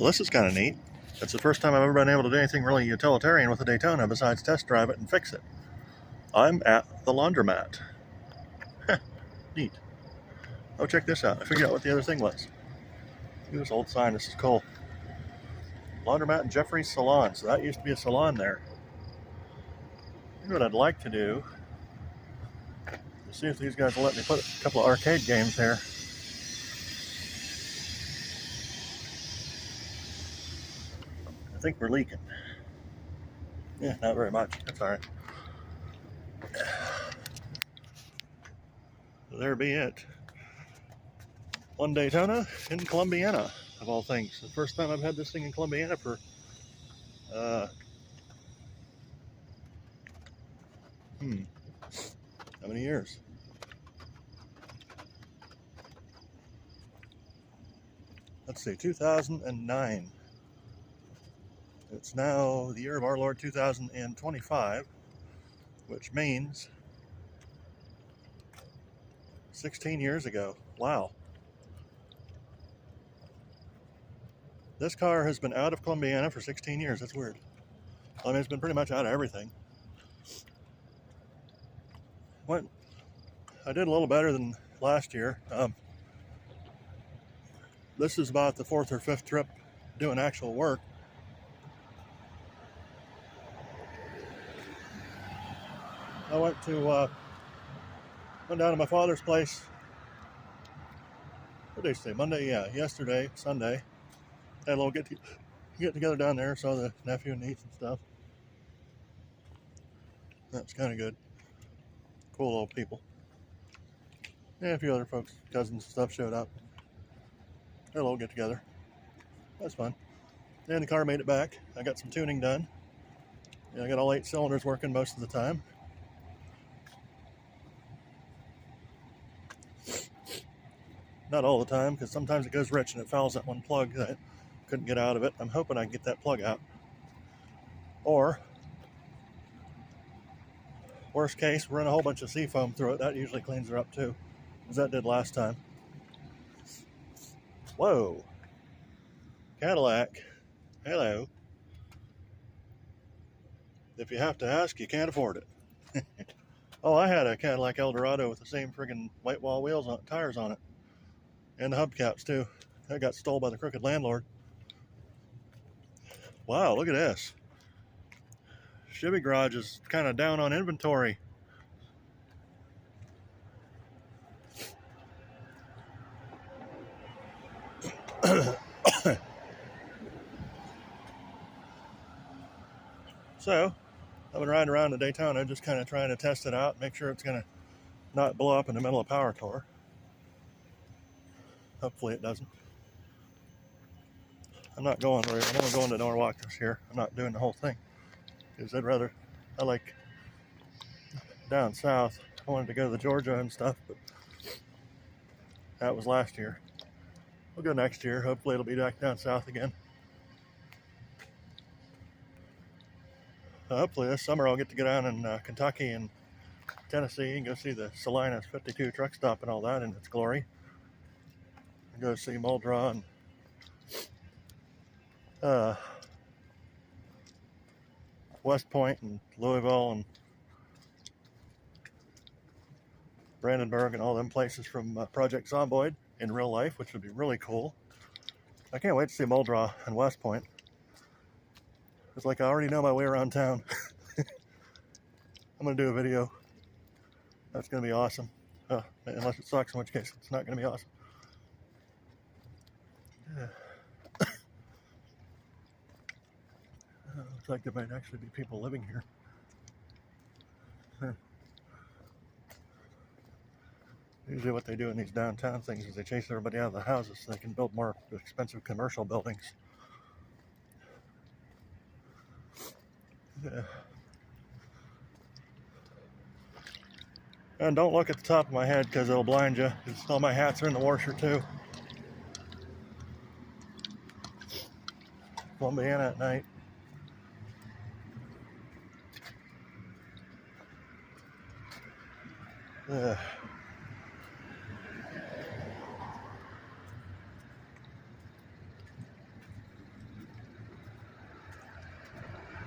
Well, this is kind of neat. It's the first time I've ever been able to do anything really utilitarian with a Daytona besides test drive it and fix it. I'm at the Laundromat. Neat. Oh, check this out. I figured out what the other thing was. Look at this old sign. This is cool. Laundromat and Jeffrey's Salon. So that used to be a salon there. Maybe what I'd like to do is see if these guys will let me put a couple of arcade games here. I think we're leaking. Yeah, not very much. That's all right. There be it. One Daytona in Columbiana, of all things. The first time I've had this thing in Columbiana for how many years? Let's see, 2009. It's now the year of our Lord 2025, which means 16 years ago. Wow. This car has been out of Columbiana for 16 years. That's weird. I mean, it's been pretty much out of everything. I did a little better than last year. This is about the fourth or fifth trip doing actual work. I went down to my father's place. What did I say? Monday? Yeah, yesterday, Sunday. Had a little get together down there. Saw the nephew and niece and stuff. That's kind of good. Cool old people. Yeah, a few other folks, cousins and stuff showed up. Had a little get together. That's fun. And the car made it back. I got some tuning done. Yeah, I got all 8 cylinders working most of the time. Not all the time, because sometimes it goes rich and it fouls that one plug that I couldn't get out of it. I'm hoping I can get that plug out. Or, worst case, run a whole bunch of seafoam through it. That usually cleans her up too, as that did last time. Whoa. Cadillac. Hello. If you have to ask, you can't afford it. Oh, I had a Cadillac Eldorado with the same friggin' white wall wheels on tires on it. And the hubcaps too. That got stole by the crooked landlord. Wow, look at this. Chevy Garage is kind of down on inventory. So, I've been riding around the Daytona just kind of trying to test it out, make sure it's going to not blow up in the middle of power tour. Hopefully it doesn't. I'm only going to Norwalk this year. I'm not doing the whole thing. Because I like down south. I wanted to go to Georgia and stuff, but that was last year. We'll go next year. Hopefully it'll be back down south again. Hopefully this summer I'll get to go down in Kentucky and Tennessee and go see the Salinas 52 truck stop and all that in its glory. And go see Muldra and West Point and Louisville and Brandenburg and all them places from Project Zomboid in real life, which would be really cool. I can't wait to see Muldra and West Point. It's like I already know my way around town. I'm going to do a video. That's going to be awesome. Unless it sucks, in which case it's not going to be awesome. Looks like there might actually be people living here. Usually what they do in these downtown things is they chase everybody out of the houses so they can build more expensive commercial buildings. Yeah. And don't look at the top of my head because it'll blind you. All my hats are in the washer too. Columbiana at night.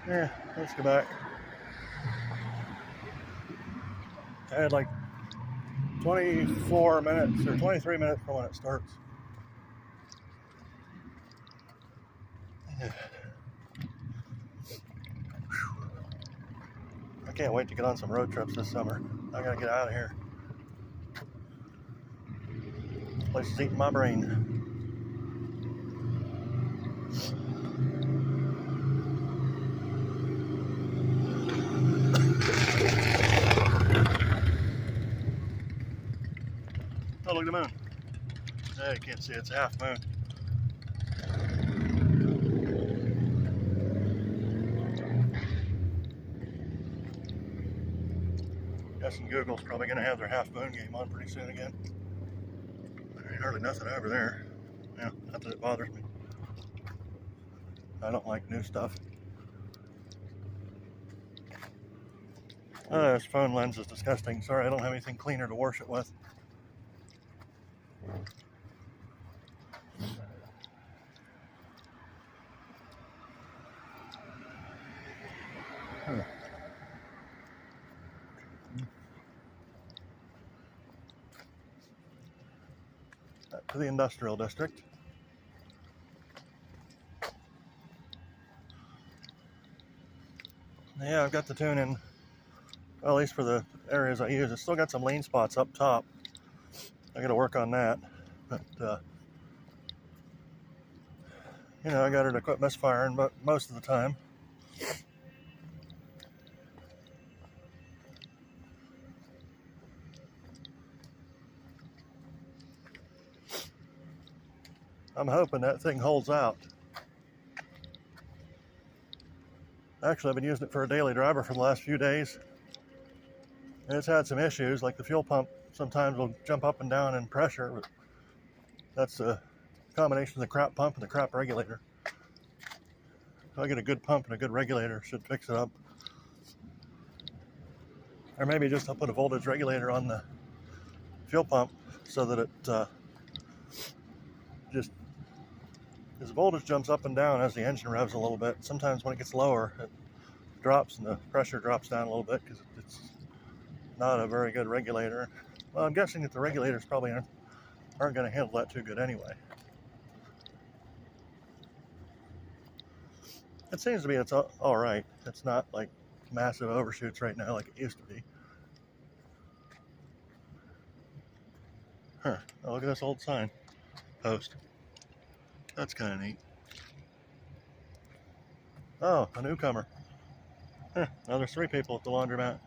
Yeah, let's go back. I had like 24 minutes or 23 minutes for when it starts. Yeah. I can't wait to get on some road trips this summer. I gotta get out of here. This place is eating my brain. Oh, look at the moon. Yeah, you can't see it. It's a half moon. Guessing Google's probably going to have their half moon game on pretty soon again. There ain't hardly nothing over there. Yeah, not that it bothers me. I don't like new stuff. Oh, this phone lens is disgusting. Sorry, I don't have anything cleaner to wash it with. Huh. Back to the industrial district. Yeah, I've got the tune in, well, at least for the areas I use. It's still got some lean spots up top. I got to work on that. But, you know, I got her to quit misfiring, but most of the time. I'm hoping that thing holds out. Actually, I've been using it for a daily driver for the last few days. And it's had some issues, like the fuel pump sometimes will jump up and down in pressure. But that's a combination of the crap pump and the crap regulator. If I get a good pump and a good regulator, it should fix it up. Or maybe just I'll put a voltage regulator on the fuel pump so that it just, because the voltage jumps up and down as the engine revs a little bit. Sometimes when it gets lower, it drops and the pressure drops down a little bit because it's not a very good regulator. Well, I'm guessing that the regulators probably aren't going to handle that too good anyway. It seems to be it's all right. It's not like massive overshoots right now like it used to be. Huh. Oh, look at this old sign post. That's kind of neat. Oh, a newcomer. Huh. Now there's 3 people at the laundromat.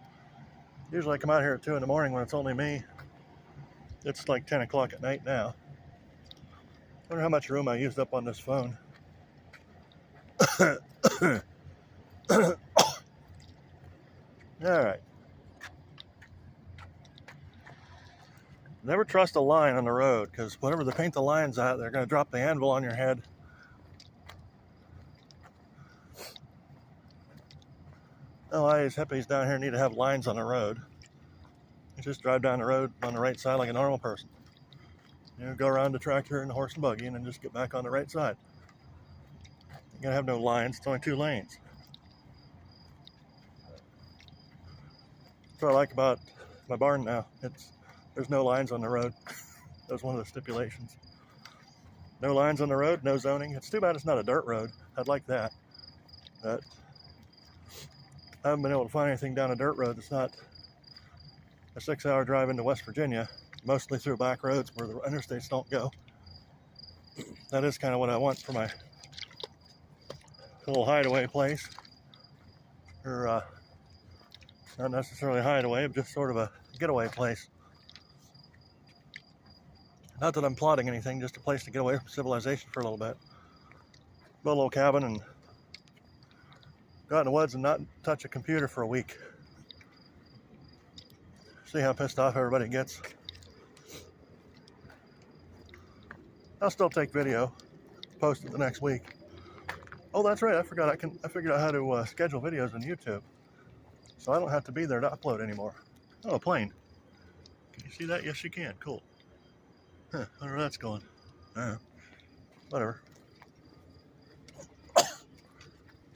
Usually I come out here at 2 in the morning when it's only me. It's like 10 o'clock at night now. I wonder how much room I used up on this phone. Alright. Never trust a line on the road, because whatever they paint the lines at, they're going to drop the anvil on your head. Oh, why these hippies down here need to have lines on the road. You just drive down the road on the right side like a normal person. You know, go around the tractor and the horse and buggy and then just get back on the right side. You're going to have no lines. It's only 2 lanes. That's what I like about my barn now. There's no lines on the road. That's one of the stipulations. No lines on the road, no zoning. It's too bad it's not a dirt road. I'd like that. But I haven't been able to find anything down a dirt road that's not a 6-hour drive into West Virginia, mostly through back roads where the interstates don't go. That is kind of what I want for my little hideaway place. Or not necessarily a hideaway, but just sort of a getaway place. Not that I'm plotting anything, just a place to get away from civilization for a little bit. Build a little cabin and go out in the woods and not touch a computer for a week. See how pissed off everybody gets. I'll still take video, post it the next week. Oh, that's right, I forgot. I figured out how to schedule videos on YouTube, so I don't have to be there to upload anymore. Oh, a plane. Can you see that? Yes, you can. Cool. Huh, I wonder where that's going. Whatever.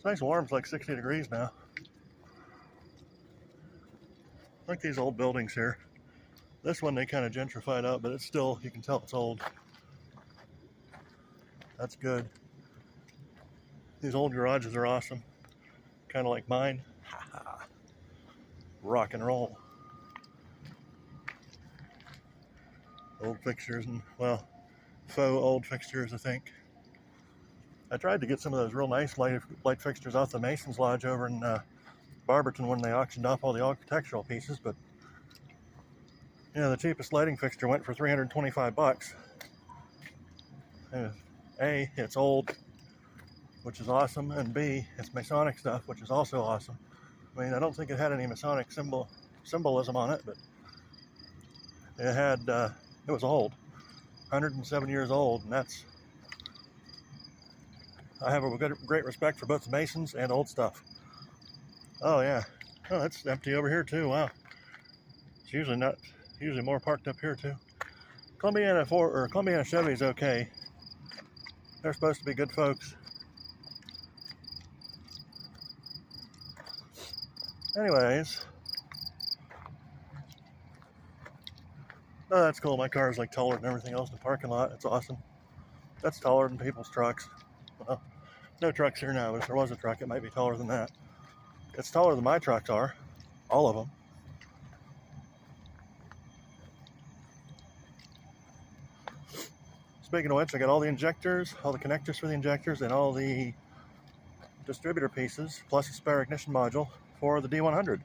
It's nice and warm. It's like 60 degrees now. I like these old buildings here. This one they kind of gentrified out, but it's still, you can tell it's old. That's good. These old garages are awesome. Kind of like mine. Rock and roll. Old fixtures and, well, faux old fixtures, I think. I tried to get some of those real nice light fixtures off the Mason's Lodge over in Barberton when they auctioned off all the architectural pieces, but you know, the cheapest lighting fixture went for 325 bucks. A, it's old, which is awesome, and B, it's Masonic stuff, which is also awesome. I mean, I don't think it had any Masonic symbolism on it, but it had, it was old, 107 years old, and that's, I have a great respect for both the Masons and old stuff. Oh yeah, oh, that's empty over here too, wow. It's usually more parked up here too. Columbiana Chevy's okay. They're supposed to be good folks. Anyways, oh, that's cool. My car is like taller than everything else in the parking lot. It's awesome. That's taller than people's trucks. Well, no trucks here now, but if there was a truck, it might be taller than that. It's taller than my trucks are, all of them. Speaking of which, I got all the injectors, all the connectors for the injectors, and all the distributor pieces, plus a spare ignition module for the D100.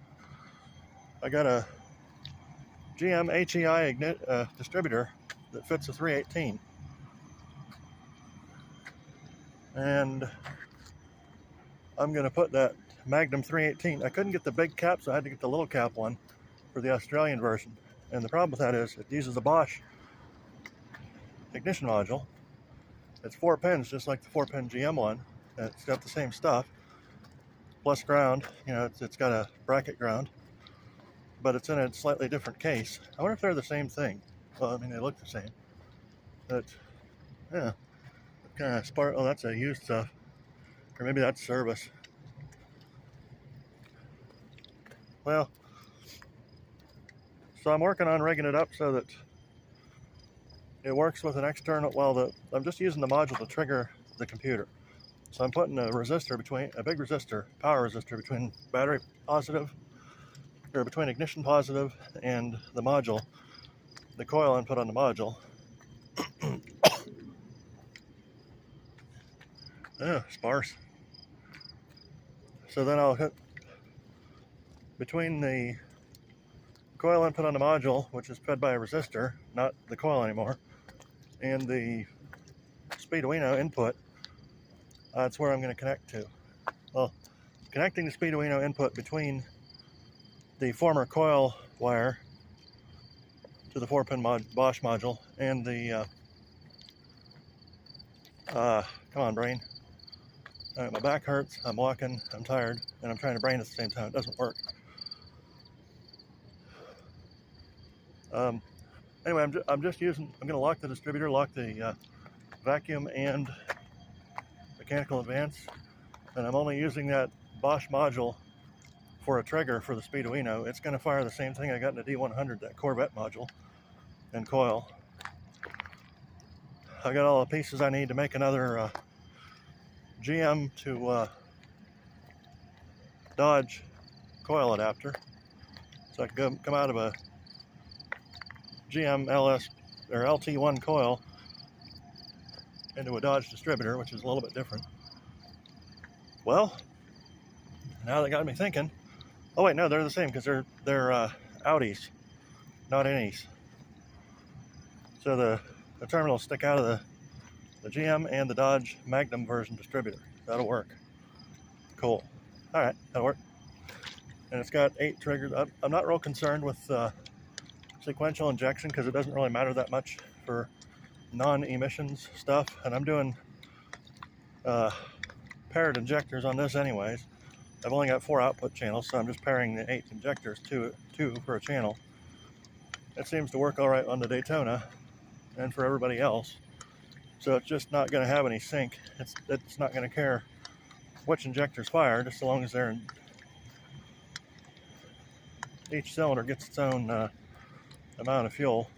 I got a GM HEI distributor that fits a 318. And I'm going to put that Magnum 318. I couldn't get the big cap, so I had to get the little cap one for the Australian version. And the problem with that is it uses a Bosch ignition module. It's 4 pins, just like the 4-pin GM one. It's got the same stuff, plus ground. You know, it's got a bracket ground, but it's in a slightly different case. I wonder if they're the same thing. Well, I mean, they look the same. But yeah, kind of spark. Oh, that's a used stuff, or maybe that's service. Well, so I'm working on rigging it up so that it works with an external, well, I'm just using the module to trigger the computer. So I'm putting a resistor a big resistor, power resistor between battery positive, or between ignition positive and the module, the coil input on the module. Oh, sparse. So then I'll hit between the coil input on the module, which is fed by a resistor, not the coil anymore, and the Speeduino input. That's where I'm going to connect to. Well, connecting the Speeduino input between the former coil wire to the 4-pin Bosch module and the come on, brain. All right, my back hurts, I'm walking, I'm tired, and I'm trying to brain at the same time. It doesn't work. Anyway, I'm going to lock the distributor, lock the vacuum and mechanical advance, and I'm only using that Bosch module for a trigger for the Speeduino. It's going to fire the same thing I got in the D100, that Corvette module and coil. I got all the pieces I need to make another GM to Dodge coil adapter, so I can come out of a GM LS or LT1 coil into a Dodge distributor, which is a little bit different. Well, now that got me thinking. Oh wait, no, they're the same because they're Audis, not innies. So the terminals stick out of the GM and the Dodge Magnum version distributor. That'll work. Cool. All right, that'll work. And it's got 8 triggers. I'm not real concerned with sequential injection because it doesn't really matter that much for non-emissions stuff. And I'm doing paired injectors on this anyways. I've only got 4 output channels, so I'm just pairing the 8 injectors, two for a channel. It seems to work all right on the Daytona and for everybody else. So it's just not going to have any sync. It's not going to care which injectors fire, just so long as they're in, each cylinder gets its own amount of fuel.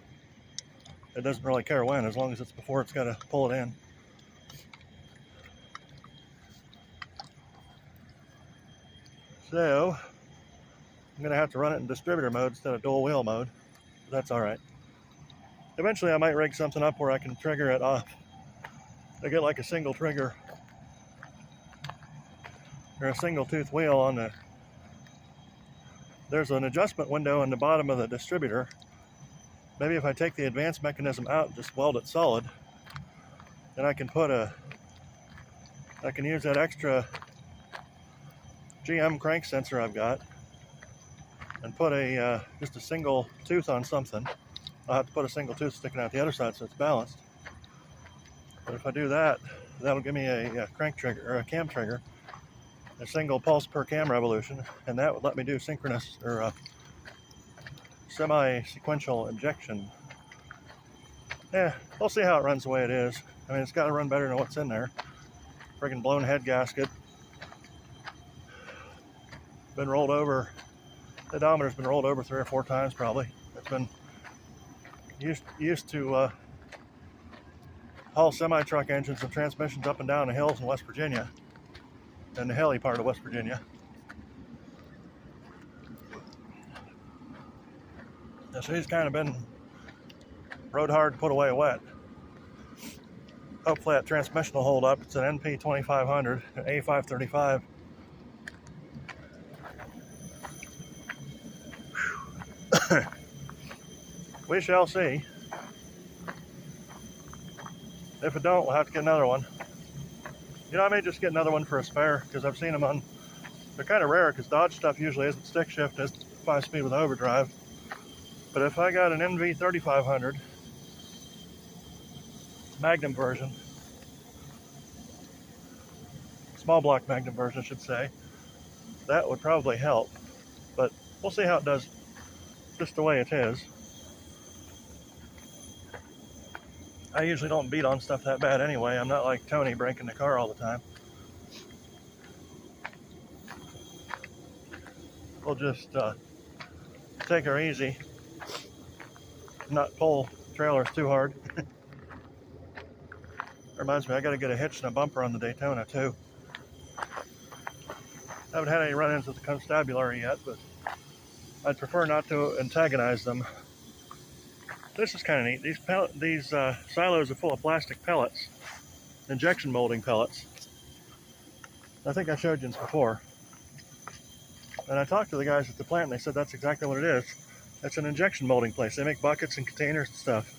It doesn't really care when, as long as it's before it's got to pull it in. So I'm going to have to run it in distributor mode instead of dual wheel mode. But that's all right. Eventually I might rig something up where I can trigger it off. I get like a single trigger or a single tooth wheel on the, there's an adjustment window in the bottom of the distributor. Maybe if I take the advanced mechanism out and just weld it solid, then I can use that extra GM crank sensor I've got and put just a single tooth on something. I'll have to put a single tooth sticking out the other side so it's balanced. But if I do that, that'll give me a crank trigger or a cam trigger, a single pulse per cam revolution, and that would let me do synchronous or semi-sequential injection. Yeah, we'll see how it runs the way it is. I mean, it's got to run better than what's in there. Friggin' blown head gasket. Been rolled over. The odometer's been rolled over 3 or 4 times probably. It's been used to haul semi-truck engines and transmissions up and down the hills in West Virginia, and the hilly part of West Virginia. So he's kind of been rode hard, put away wet. Hopefully that transmission will hold up. It's an NP 2500, an A535. We shall see. If it don't, we'll have to get another one. You know, I may just get another one for a spare, because I've seen them on, they're kind of rare, because Dodge stuff usually isn't stick shift, it's 5-speed with overdrive. But if I got an NV 3500 Magnum version, small block Magnum version I should say, that would probably help. But we'll see how it does just the way it is. I usually don't beat on stuff that bad anyway. I'm not like Tony breaking the car all the time. We'll just take her easy, not pull trailers too hard. Reminds me, I got to get a hitch and a bumper on the Daytona too. Haven't had any run-ins with the constabulary yet, but I'd prefer not to antagonize them. This is kind of neat. These silos are full of plastic pellets, injection molding pellets. I think I showed you this before. And I talked to the guys at the plant and they said that's exactly what it is. It's an injection molding place. They make buckets and containers and stuff.